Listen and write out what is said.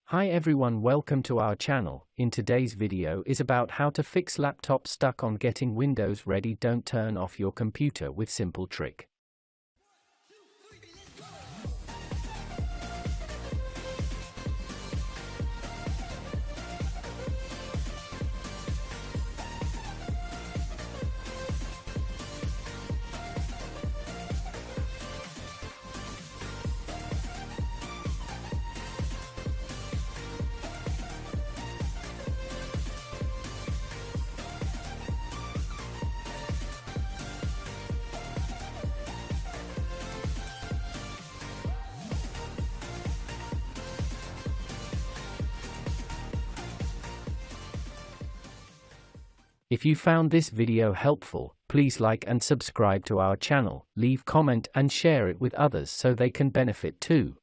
Hi everyone, welcome to our channel. In today's video is about how to fix laptop stuck on getting Windows ready. Don't turn off your computer with simple trick. If you found this video helpful, please like and subscribe to our channel, leave comment and share it with others so they can benefit too.